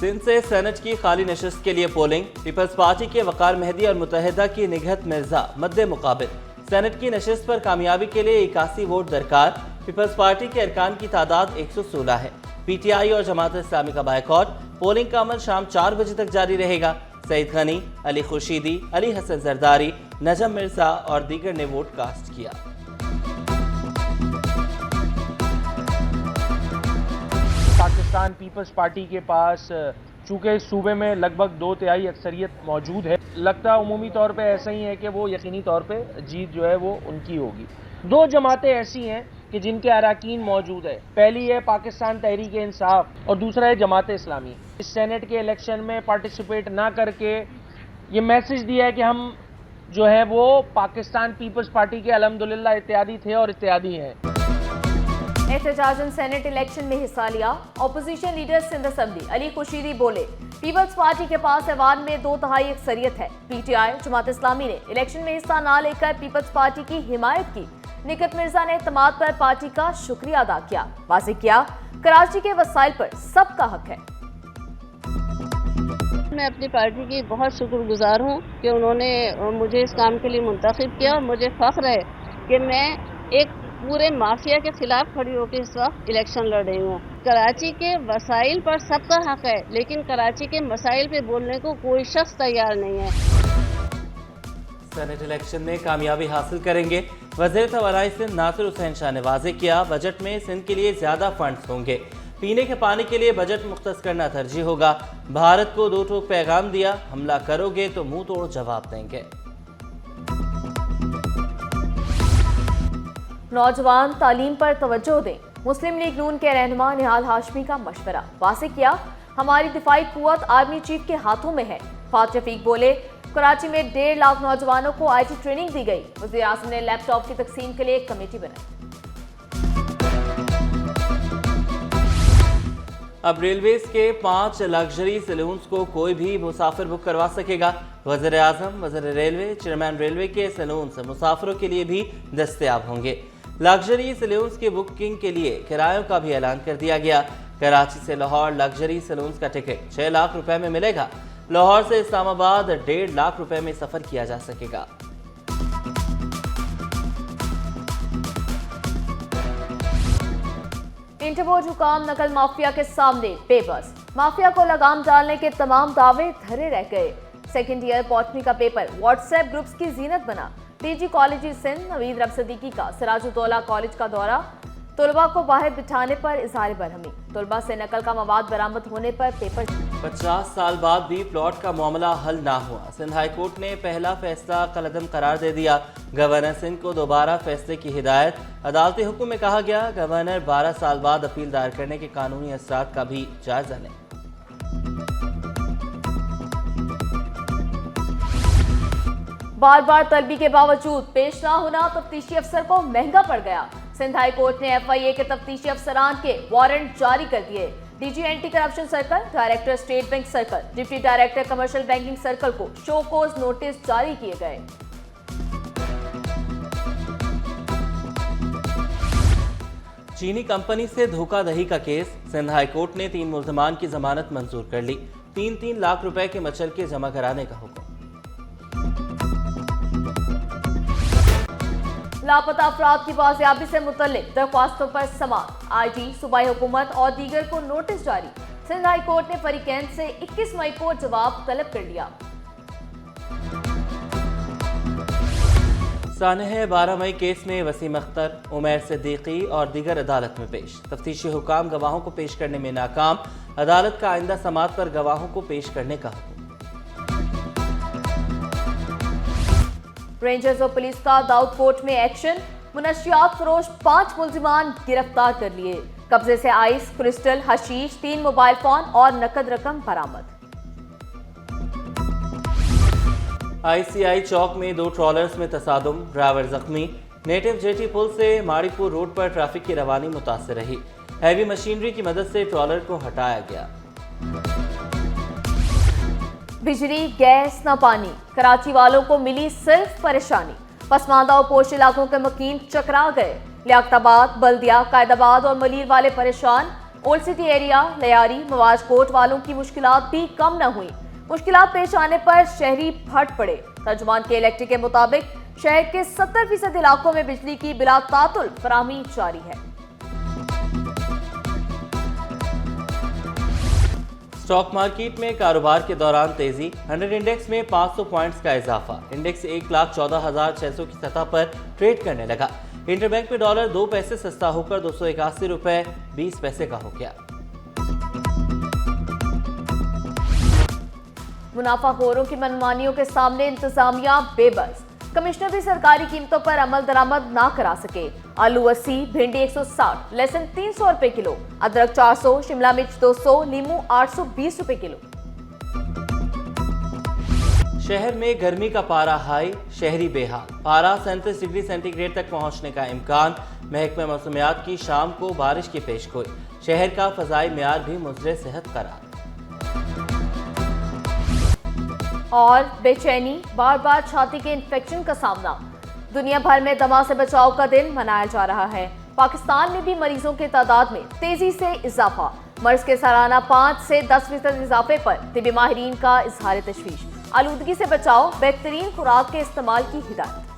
सिंध से सेनेट की खाली नशिस्त के लिए पोलिंग। पीपल्स पार्टी के वकार मेहदी और मुत्तहिदा की निगहत मिर्जा मद्दे मुकाबिल। सेनेट की नशिस्त पर कामयाबी के लिए 81 वोट दरकार। पीपल्स पार्टी के अरकान की तादाद 116 है। PTI और जमात इस्लामी का बायकॉट। पोलिंग का अमल शाम 4 बजे तक जारी रहेगा। सईद गनी, अली खुर्शीदी, अली हसन जरदारी, नजम मिर्जा और दीगर ने वोट कास्ट किया। पाकिस्तान पीपल्स पार्टी के पास चूँकि इस सूबे में लगभग 2/3 अक्सरियत मौजूद है, लगता उमूमी तौर पे ऐसा ही है कि वो यकीनी तौर पे जीत जो है वो उनकी होगी। 2 जमातें ऐसी हैं कि जिनके अराकीन मौजूद है। पहली है पाकिस्तान तहरीक इंसाफ और दूसरा है जमात इस्लामी। इस सेनेट के इलेक्शन में पार्टिसिपेट ना करके ये मैसेज दिया है कि हम जो है वो पाकिस्तान पीपल्स पार्टी के अल्हम्दुलिल्लाह इत्यादी थे और इत्यादी हैं। एहतजाजन सेनेट इलेक्शन में हिस्सा लिया। Opposition leader Sindh assembly Ali Khurshidi बोले, पीपल्स पार्टी के पास ऐवान में 2/3 अक्सरियत है। PTI जमात इस्लामी ने इलेक्शन में हिस्सा न लेकर पीपल्स पार्टी की हिमायत की। निकत मिर्जा ने इत्तेमाद पर पार्टी का शुक्रिया अदा किया। वाज़ेह किया, कराची के वसाइल पर सबका हक है। मैं अपनी पार्टी की बहुत शुक्रगुजार हूँ कि उन्होंने मुझे इस काम के लिए मुंतखब किया और मुझे फख्र है कि मैं एक पूरे माफिया के खिलाफ खड़ी होकर इस वक्त इलेक्शन लड़ रही हूँ। कराची के वसाइल पर सबका हक है, लेकिन कराची के मसाइल पे बोलने को कोई शख्स तैयार नहीं है। सेनेट इलेक्शन में कामयाबी हासिल करेंगे। वज़ीर तवानाई सिंध नासिर हुसैन शाह ने वाज़ेह किया, बजट में सिंध के लिए ज्यादा फंड्स होंगे। पीने के पानी के लिए बजट मुख्तस करना तरजीह होगा। भारत को 2 टोक पैगाम दिया, हमला करोगे तो मुंह तोड़ जवाब देंगे। नौजवान तालीम पर तवज्जो दें। मुस्लिम लीग नून के रहनुमा निहाल हाशमी का मशवरा। वाज़ेह किया, हमारी दिफाई कुव्वत आर्मी चीफ के हाथों में है। फात रफीक बोले, कराची में 1.5 लाख नौजवानों को IT ट्रेनिंग दी गई। वज़ीर आज़म ने लैपटॉप की तकसीम के लिए एक कमेटी बनाई। अब रेलवेज के 5 लग्जरी सैलून्स को कोई भी मुसाफिर बुक करवा सकेगा। वज़ीर आज़म, वज़ीर रेलवे, चेयरमैन रेलवे के सैलून्स मुसाफिरों के लिए भी दस्तयाब होंगे। लग्जरी सैलून्स की बुकिंग के लिए किरायों का भी ऐलान कर दिया गया। कराची से लाहौर लग्जरी सैलून्स का टिकट 6 लाख रुपए में मिलेगा। लाहौर से इस्लामाबाद 1.5 लाख रुपए में सफर किया जा सकेगा। इंटरपोल हुकाम नकल माफिया के सामने बेबस। माफिया को लगाम डालने के तमाम दावे धरे रह गए। सेकेंड ईयर बॉटनी का पेपर व्हाट्सएप ग्रुप्स की जीनत बना। DG कॉलेज सिंध नवीद रब सदीकी का सिराजुद्दौला कॉलेज का दौरा। तलबा को बाहर बिठाने पर इजहार बरहमी। तलबा से नकल का मवाद बरामद होने पर पेपर। 50 साल बाद भी प्लॉट का मामला हल ना हुआ। सिंध हाई कोर्ट ने पहला फैसला कलअदम करार दे दिया। गवर्नर सिंध को दोबारा फैसले की हिदायत। अदालती हुक्म में कहा गया, गवर्नर 12 साल बाद अपील दायर करने के कानूनी असरात का भी जायजा लें। बार बार तलबी के बावजूद पेश ना होना तफ्तीशी अफसर को महंगा पड़ गया। सिंध हाई कोर्ट ने FIA के तफ्तीशी अफसरान के वारंट जारी कर दिए। DG anti corruption circle, director state bank circle, deputy director commercial banking circle को शो कोज नोटिस जारी किए गए। चीनी कंपनी से धोखाधड़ी का केस। सिंध हाई कोर्ट ने 3 मुल्ज़मान की जमानत मंजूर कर ली। 3-3 लाख रुपए के मचलके जमा कराने का हुक्म। लापता अफराद की बाजियाबी से मुतल्लिक दरख्वास्तों पर समाअत। IG, सूबाई हुकूमत और दीगर को नोटिस जारी। सिंध हाई कोर्ट ने फरीकैन से 21 मई को जवाब तलब कर लिया। सानह 12 मई केस में वसीम अख्तर, उमैर सिद्दीकी और दीगर अदालत में पेश। तफ्तीशी हुकाम गवाहों को पेश करने में नाकाम। अदालत का आइंदा समाअत पर गवाहों को पेश करने का हुक्म। रेंजर्स और पुलिस का दाऊद कोर्ट में एक्शन। मुनशियात फरोश 5 मुल्जिमान गिरफ्तार कर लिए। कब्जे से ice, crystal, hashish, 3 mobile phone और नकद रकम बरामद। ICI चौक में 2 ट्रॉलर्स में तसादुम, ड्राइवर जख्मी। नेटिव जेटी पुल से माड़ीपुर रोड पर ट्रैफिक की रवानी मुतासर रही। हैवी मशीनरी की मदद से ट्रॉलर को हटाया गया। बिजली, गैस न पानी, कराची वालों को मिली सिर्फ परेशानी। पसमानदा और पोश इलाकों के मकीन चकरा गए। लियाकताबाद, बल्दिया, कायदाबाद और मलीर वाले परेशान। ओल्ड सिटी एरिया, लयारी, मवाज कोट वालों की मुश्किलात भी कम न हुई। मुश्किलात पेश आने पर शहरी फट पड़े। तर्जुमान के इलेक्ट्रिक के मुताबिक शहर के 70% इलाकों में बिजली की बिला तातुल फराहमी जारी है। स्टॉक मार्केट में कारोबार के दौरान तेजी, 100 इंडेक्स में 500 पॉइंट्स का इजाफा। इंडेक्स 1,14,600 की सतह पर ट्रेड करने लगा। इंटरबैंक में डॉलर 2 पैसे सस्ता होकर 281 रुपए 20 पैसे का हो गया। मुनाफाखोरों की मनमानियों के सामने इंतजामिया बेबस। कमिश्नर भी सरकारी कीमतों पर अमल दरामद ना करा सके। आलू 80, भिंडी 160, लहसुन 300 रुपए किलो, अदरक 400, शिमला मिर्च 200, नींबू 820 रुपए किलो। शहर में गर्मी का पारा हाई, शहरी बेहाल। पारा 37 डिग्री सेंटीग्रेड तक पहुंचने का इम्कान। महकमे मौसमियात की शाम को बारिश की पेशगोई। शहर का फजाई मियार भी मुज़रे सेहत करार। और बेचैनी, बार बार छाती के इन्फेक्शन का सामना। दुनिया भर में दमा से बचाव का दिन मनाया जा रहा है। पाकिस्तान में भी मरीजों की तादाद में तेजी से इजाफा। मर्ज के सालाना 5 से 10% इजाफे पर तिबी माहिरीन का इजहार तशवीश। आलूदगी से बचाव, बेहतरीन खुराक के इस्तेमाल की हिदायत।